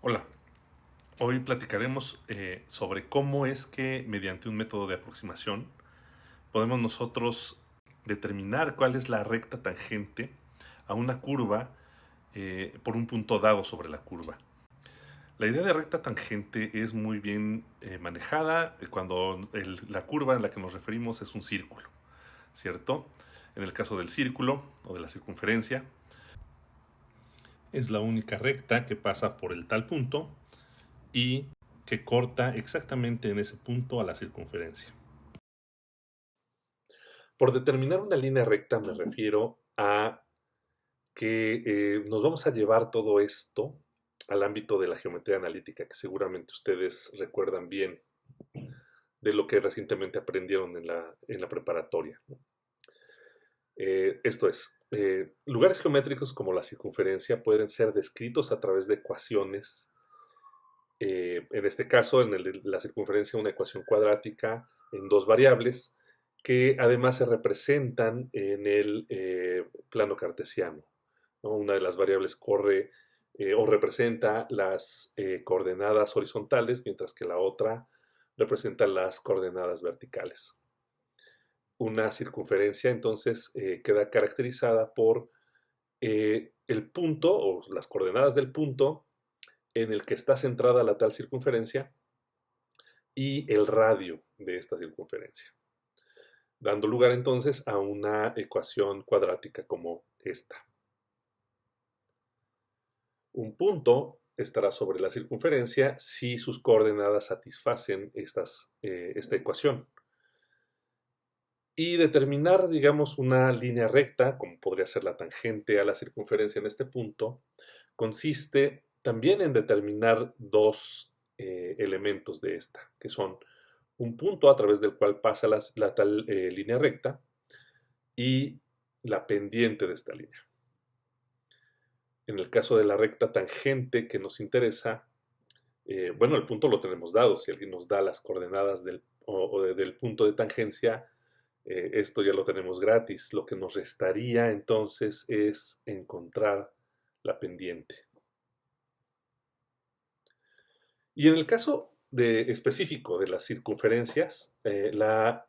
Hola, hoy platicaremos sobre cómo es que mediante un método de aproximación podemos nosotros determinar cuál es la recta tangente a una curva por un punto dado sobre la curva. La idea de recta tangente es muy bien manejada cuando la curva en la que nos referimos es un círculo, ¿cierto? En el caso del círculo o de la circunferencia, es la única recta que pasa por el tal punto y que corta exactamente en ese punto a la circunferencia. Por determinar una línea recta me refiero a que nos vamos a llevar todo esto al ámbito de la geometría analítica, que seguramente ustedes recuerdan bien de lo que recientemente aprendieron en la preparatoria, ¿no? Esto es, lugares geométricos como la circunferencia pueden ser descritos a través de ecuaciones. En este caso, en el de la circunferencia, una ecuación cuadrática en dos variables que además se representan en el plano cartesiano, ¿no? Una de las variables corre o representa las coordenadas horizontales, mientras que la otra representa las coordenadas verticales. Una circunferencia entonces queda caracterizada por el punto o las coordenadas del punto en el que está centrada la tal circunferencia y el radio de esta circunferencia, dando lugar entonces a una ecuación cuadrática como esta. Un punto estará sobre la circunferencia si sus coordenadas satisfacen esta ecuación. Y determinar, digamos, una línea recta, como podría ser la tangente a la circunferencia en este punto, consiste también en determinar dos elementos de esta, que son un punto a través del cual pasa la tal línea recta y la pendiente de esta línea. En el caso de la recta tangente que nos interesa, bueno, el punto lo tenemos dado. Si alguien nos da las coordenadas del punto de tangencia, esto ya lo tenemos gratis. Lo que nos restaría entonces es encontrar la pendiente. Y en el caso específico de las circunferencias, la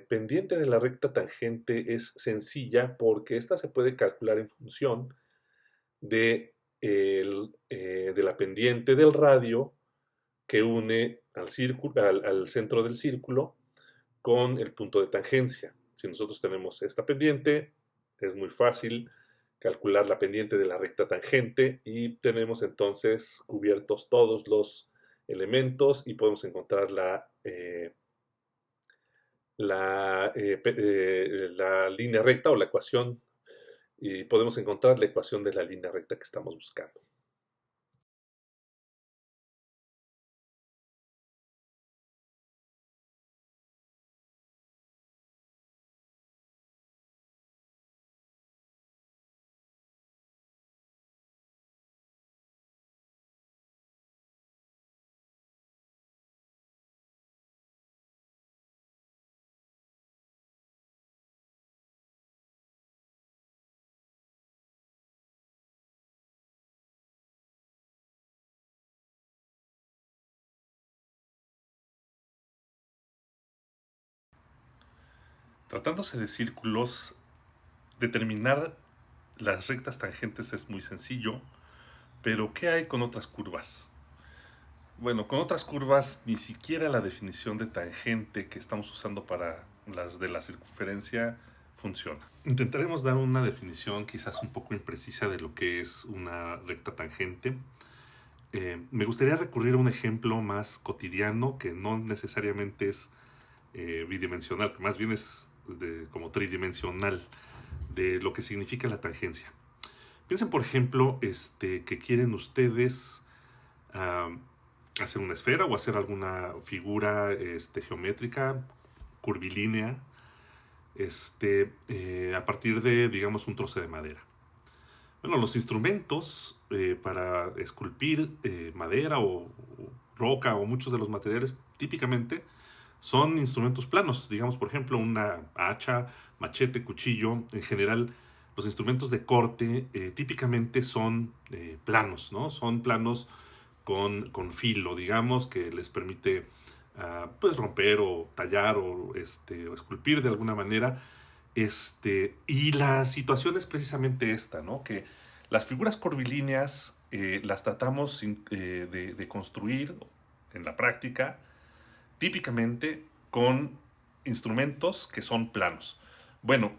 pendiente de la recta tangente es sencilla porque esta se puede calcular en función de la pendiente del radio que une al centro del círculo con el punto de tangencia. Si nosotros tenemos esta pendiente, es muy fácil calcular la pendiente de la recta tangente y tenemos entonces cubiertos todos los elementos y podemos encontrar la línea recta o la ecuación y podemos encontrar la ecuación de la línea recta que estamos buscando. Tratándose de círculos, determinar las rectas tangentes es muy sencillo, pero ¿qué hay con otras curvas? Bueno, con otras curvas ni siquiera la definición de tangente que estamos usando para las de la circunferencia funciona. Intentaremos dar una definición quizás un poco imprecisa de lo que es una recta tangente. Me gustaría recurrir a un ejemplo más cotidiano que no necesariamente es bidimensional, que más bien es como tridimensional de lo que significa la tangencia. Piensen, por ejemplo, que quieren ustedes uh, hacer una esfera o hacer alguna figura geométrica, curvilínea, a partir de, digamos, un trozo de madera. Bueno, los instrumentos para esculpir madera o roca o muchos de los materiales típicamente son instrumentos planos. Digamos, por ejemplo, una hacha, machete, cuchillo. En general, los instrumentos de corte típicamente son planos, ¿no? Son planos con filo, digamos, que les permite pues romper o tallar o esculpir de alguna manera. Y la situación es precisamente esta, ¿no? Que las figuras curvilíneas las tratamos de construir en la práctica, típicamente con instrumentos que son planos. Bueno,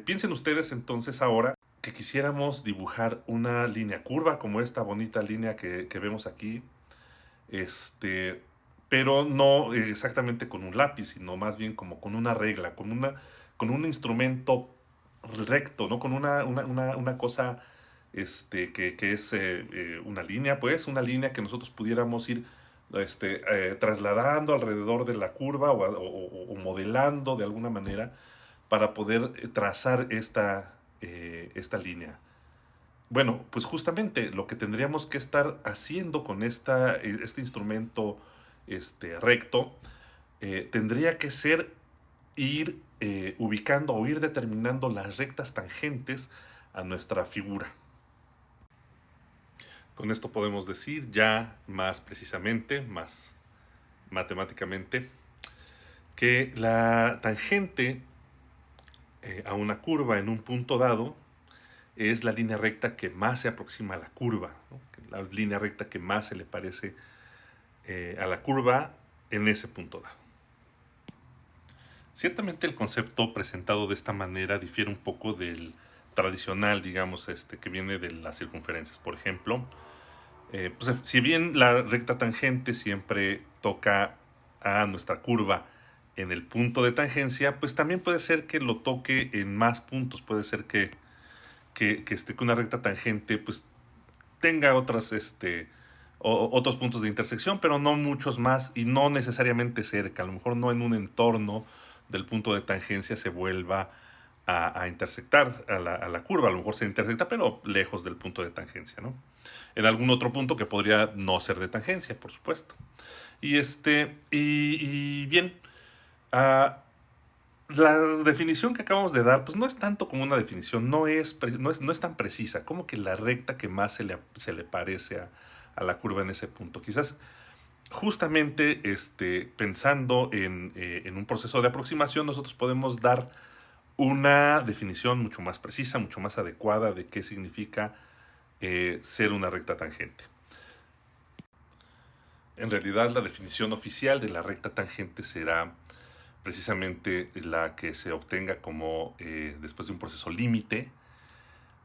piensen ustedes entonces ahora que quisiéramos dibujar una línea curva como esta bonita línea que vemos aquí, pero no exactamente con un lápiz, sino más bien como con una regla, con un instrumento recto, ¿no? Con una cosa que es una línea, pues, una línea que nosotros pudiéramos ir trasladando alrededor de la curva o modelando de alguna manera para poder trazar esta línea. Bueno, pues justamente lo que tendríamos que estar haciendo con este instrumento recto tendría que ser ir ubicando o ir determinando las rectas tangentes a nuestra figura. Con esto podemos decir ya más precisamente, más matemáticamente, que la tangente a una curva en un punto dado es la línea recta que más se aproxima a la curva, ¿no? La línea recta que más se le parece a la curva en ese punto dado. Ciertamente el concepto presentado de esta manera difiere un poco del tradicional, digamos, que viene de las circunferencias. Por ejemplo, pues, si bien la recta tangente siempre toca a nuestra curva en el punto de tangencia, pues también puede ser que lo toque en más puntos. Puede ser que una recta tangente pues tenga otros puntos de intersección, pero no muchos más y no necesariamente cerca. A lo mejor no en un entorno del punto de tangencia se vuelva a intersectar a la curva. A lo mejor se intersecta, pero lejos del punto de tangencia, ¿no? En algún otro punto que podría no ser de tangencia, por supuesto. Y bien, uh, la definición que acabamos de dar, pues no es tanto como una definición, no es tan precisa, como que la recta que más se le parece a la curva en ese punto. Quizás justamente pensando en un proceso de aproximación, nosotros podemos dar una definición mucho más precisa, mucho más adecuada de qué significa ser una recta tangente. En realidad, la definición oficial de la recta tangente será precisamente la que se obtenga como después de un proceso límite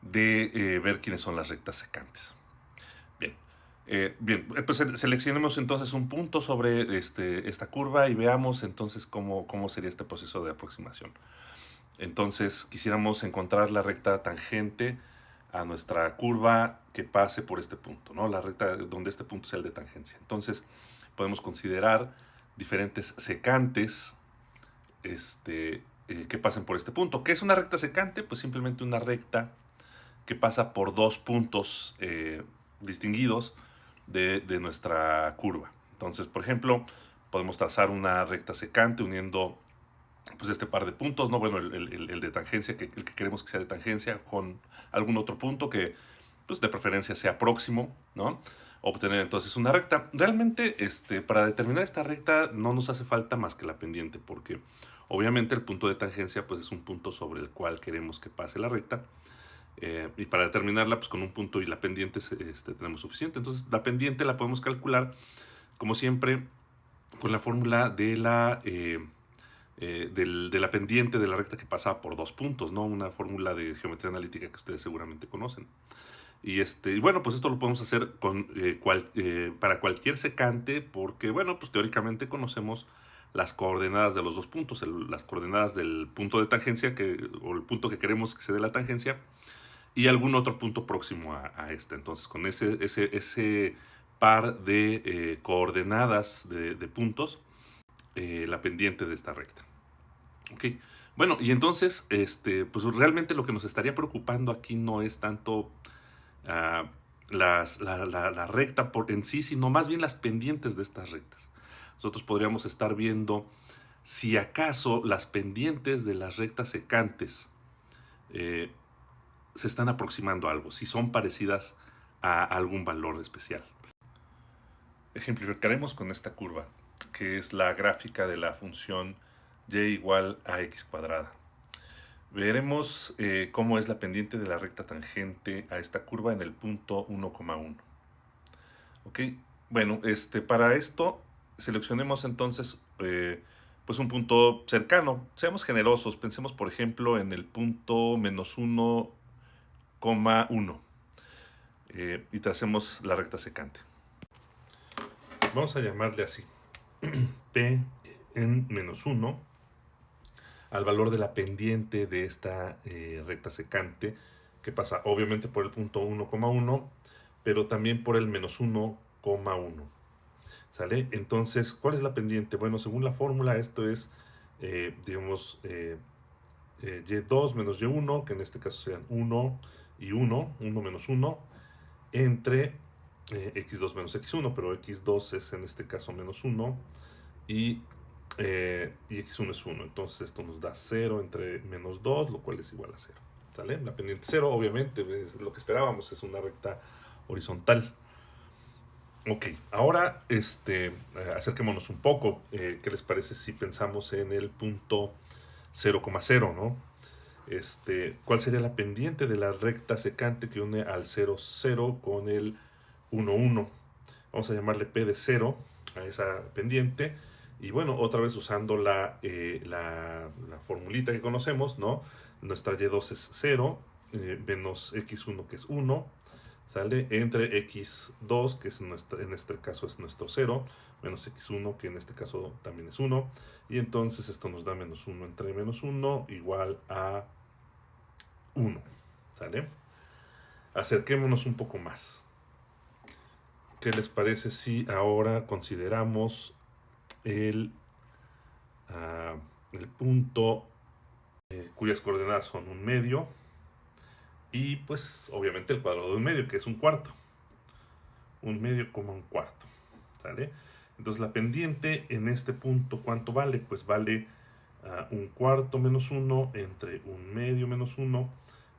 de ver quiénes son las rectas secantes. Bien, pues seleccionemos entonces un punto sobre esta curva y veamos entonces cómo sería este proceso de aproximación. Entonces quisiéramos encontrar la recta tangente a nuestra curva que pase por este punto, ¿no? La recta donde este punto sea el de tangencia. Entonces podemos considerar diferentes secantes que pasen por este punto. ¿Qué es una recta secante? Pues simplemente una recta que pasa por dos puntos distinguidos de nuestra curva. Entonces, por ejemplo, podemos trazar una recta secante uniendo pues este par de puntos, ¿no? Bueno, el de tangencia, el que queremos que sea de tangencia, con algún otro punto que pues de preferencia sea próximo, ¿no? Obtener entonces una recta. Realmente, para determinar esta recta no nos hace falta más que la pendiente, porque obviamente el punto de tangencia pues es un punto sobre el cual queremos que pase la recta. Y para determinarla, pues con un punto y la pendiente tenemos suficiente. Entonces la pendiente la podemos calcular, como siempre, con la fórmula de de la pendiente de la recta que pasa por dos puntos, ¿no? Una fórmula de geometría analítica que ustedes seguramente conocen. Y bueno, pues esto lo podemos hacer para cualquier secante, porque, bueno, pues teóricamente conocemos las coordenadas de los dos puntos, las coordenadas del punto de tangencia o el punto que queremos que se dé la tangencia, y algún otro punto próximo a este. Entonces, con ese par de coordenadas de puntos, la pendiente de esta recta. Ok. Bueno, y entonces, pues realmente lo que nos estaría preocupando aquí no es tanto uh, la recta en sí, sino más bien las pendientes de estas rectas. Nosotros podríamos estar viendo si acaso las pendientes de las rectas secantes se están aproximando a algo, si son parecidas a algún valor especial. Ejemplificaremos con esta curva, que es la gráfica de la función y igual a x cuadrada. Veremos cómo es la pendiente de la recta tangente a esta curva en el punto 1,1. Ok, bueno, para esto seleccionemos entonces pues un punto cercano. Seamos generosos, pensemos por ejemplo en el punto menos 1,1 y tracemos la recta secante. Vamos a llamarle así, P en menos 1 al valor de la pendiente de esta recta secante, que pasa obviamente por el punto 1,1, pero también por el menos 1,1. ¿Sale? Entonces, ¿cuál es la pendiente? Bueno, según la fórmula, esto es, digamos, y2 menos y1, que en este caso serían 1 y 1, 1 menos 1, entre x2 menos x1, pero x2 es en este caso menos 1 y x1 es 1. Entonces esto nos da 0 entre menos 2, lo cual es igual a 0. ¿Sale? La pendiente 0, obviamente, es lo que esperábamos, es una recta horizontal. Ok, ahora acerquémonos un poco. ¿Qué les parece si pensamos en el punto 0,0, ¿no? ¿Cuál sería la pendiente de la recta secante que une al 0, 0 con el 1, 1? Vamos a llamarle P de 0 a esa pendiente. Y bueno, otra vez usando la formulita que conocemos, ¿no? Nuestra y2 es 0, menos x1 que es 1, ¿sale? Entre x2, que es en este caso es nuestro 0, menos x1, que en este caso también es 1. Y entonces esto nos da menos 1 entre menos 1 igual a 1, ¿sale? Acerquémonos un poco más. ¿Qué les parece si ahora consideramos el punto cuyas coordenadas son un medio y pues obviamente el cuadrado de un medio, que es un cuarto? Un medio como un cuarto, ¿sale? Entonces la pendiente en este punto, ¿cuánto vale? Pues vale un cuarto menos 1 entre un medio menos 1.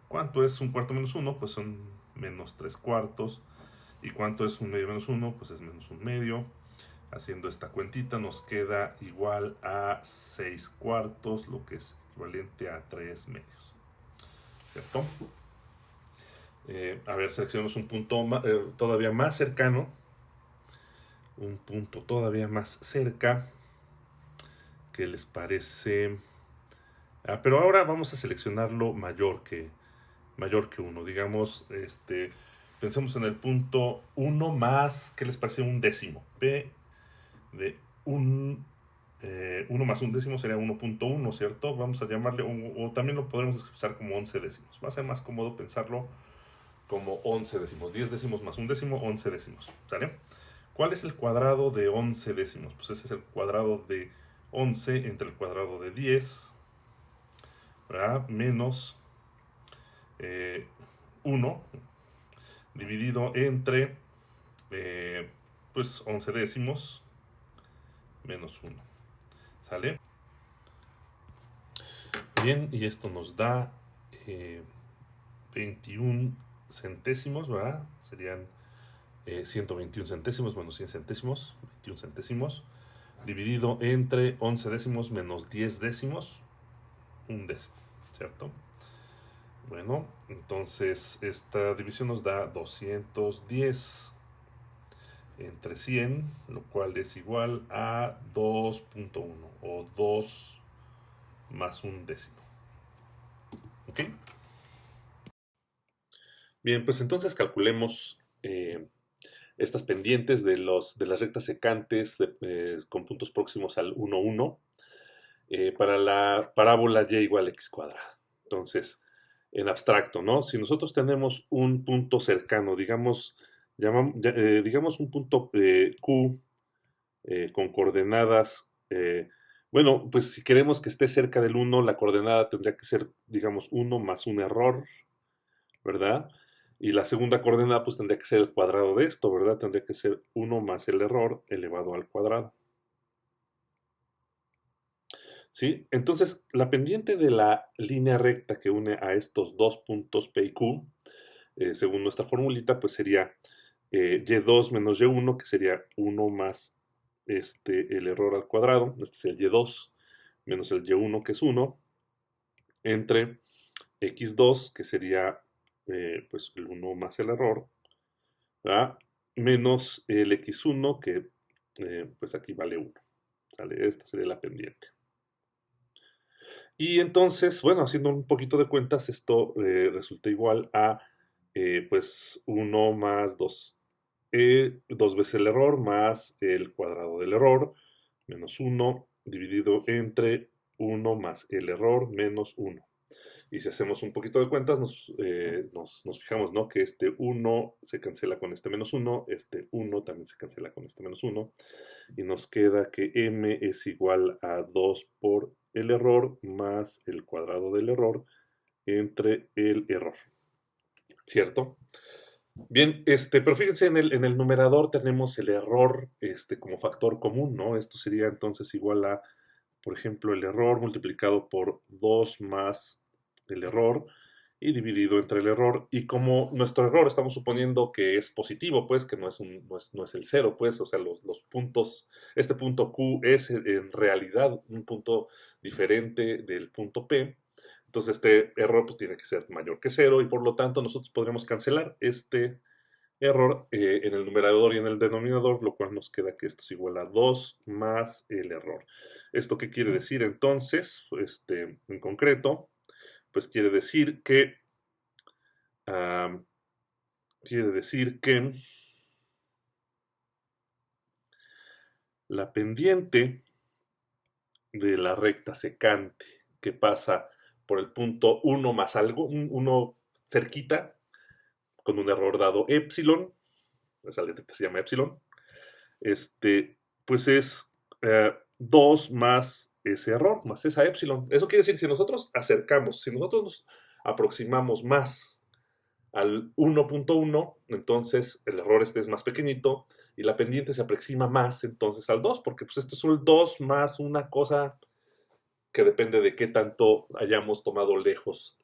¿Cuánto es un cuarto menos 1? Pues son menos 3 cuartos. ¿Y cuánto es un medio menos 1? Pues es menos un medio. Haciendo esta cuentita nos queda igual a 6 cuartos, lo que es equivalente a 3 medios. ¿Cierto? A ver, seleccionamos un punto todavía más cercano. Un punto todavía más cerca. ¿Qué les parece? Pero ahora vamos a seleccionarlo mayor que 1. Digamos, pensemos en el punto 1 más, ¿qué les parece? Un décimo. P de 1 más un décimo sería 1,1, ¿cierto? Vamos a llamarle, o también lo podremos expresar como 11 décimos. Va a ser más cómodo pensarlo como 11 décimos. 10 décimos más un décimo, 11 décimos. ¿Sale? ¿Cuál es el cuadrado de 11 décimos? Pues ese es el cuadrado de 11 entre el cuadrado de 10, ¿verdad? Menos 1 dividido entre pues 11 décimos menos 1. ¿Sale? Bien, y esto nos da 21 centésimos, ¿verdad? Serían 121 centésimos menos 100 centésimos, 21 centésimos, dividido entre 11 décimos menos 10 décimos, un décimo, ¿cierto? Bueno, entonces esta división nos da 210 entre 100, lo cual es igual a 2,1 o 2 más un décimo. ¿Ok? Bien, pues entonces calculemos estas pendientes de las rectas secantes con puntos próximos al 1, 1 para la parábola y igual a x cuadrada. Entonces, en abstracto, ¿no? Si nosotros tenemos un punto cercano, digamos un punto Q con coordenadas, bueno, pues si queremos que esté cerca del 1, la coordenada tendría que ser, digamos, 1 más un error, ¿verdad? Y la segunda coordenada pues tendría que ser el cuadrado de esto, ¿verdad? Tendría que ser 1 más el error elevado al cuadrado. ¿Sí? Entonces, la pendiente de la línea recta que une a estos dos puntos P y Q, según nuestra formulita, pues sería y2 menos y1, que sería 1 más el error al cuadrado, este es el y2, menos el y1, que es 1, entre x2, que sería pues el 1 más el error, ¿verdad? Menos el x1, que pues aquí vale 1. ¿Sale? Esta sería la pendiente. Y entonces, bueno, haciendo un poquito de cuentas, esto resulta igual a pues 1 más 2, 2 veces el error más el cuadrado del error, menos 1, dividido entre 1 más el error menos 1. Y si hacemos un poquito de cuentas, nos fijamos, ¿no? Que este 1 se cancela con este menos 1, este 1 también se cancela con este menos 1, y nos queda que m es igual a 2 por el error más el cuadrado del error entre el error, ¿cierto? Bien, pero fíjense, en el numerador tenemos el error como factor común, ¿no? Esto sería entonces igual a, por ejemplo, el error multiplicado por 2 más el error y dividido entre el error. Y como nuestro error estamos suponiendo que es positivo, pues, que no es el cero, pues, o sea, los puntos, este punto Q es en realidad un punto diferente del punto P. Entonces este error pues, tiene que ser mayor que cero y por lo tanto nosotros podremos cancelar este error en el numerador y en el denominador, lo cual nos queda que esto es igual a 2 más el error. ¿Esto qué quiere decir entonces? En concreto, pues quiere decir que la pendiente de la recta secante que pasa por el punto 1 más algo, 1 cerquita, con un error dado epsilon, esa letra se llama epsilon, pues es 2 más ese error, más esa epsilon. Eso quiere decir, si nosotros si nosotros nos aproximamos más al 1.1, entonces el error es más pequeñito y la pendiente se aproxima más entonces al 2, porque pues esto es un 2 más una cosa que depende de qué tanto hayamos tomado lejos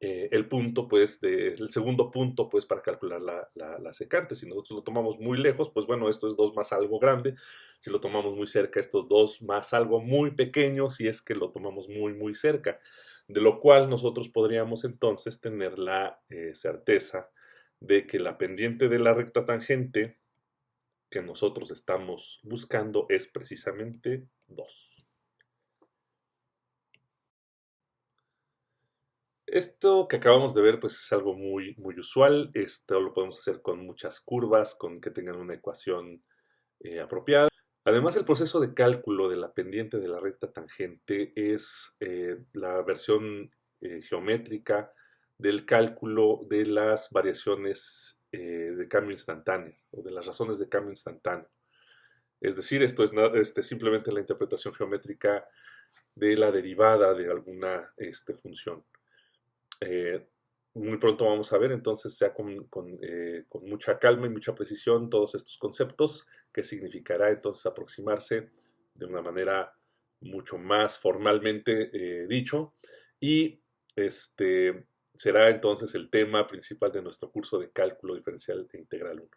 el punto, pues, el segundo punto, pues, para calcular la secante. Si nosotros lo tomamos muy lejos, pues bueno, esto es 2 más algo grande. Si lo tomamos muy cerca, esto es 2 más algo muy pequeño, si es que lo tomamos muy, muy cerca. De lo cual nosotros podríamos entonces tener la certeza de que la pendiente de la recta tangente que nosotros estamos buscando es precisamente 2. Esto que acabamos de ver, pues es algo muy, muy usual. Esto lo podemos hacer con muchas curvas, con que tengan una ecuación apropiada. Además, el proceso de cálculo de la pendiente de la recta tangente es la versión geométrica del cálculo de las variaciones de cambio instantáneo o de las razones de cambio instantáneo. Es decir, esto es simplemente la interpretación geométrica de la derivada de alguna función. Muy pronto vamos a ver entonces ya con mucha calma y mucha precisión todos estos conceptos, que significará entonces aproximarse de una manera mucho más formalmente dicho, y será entonces el tema principal de nuestro curso de cálculo diferencial e integral 1.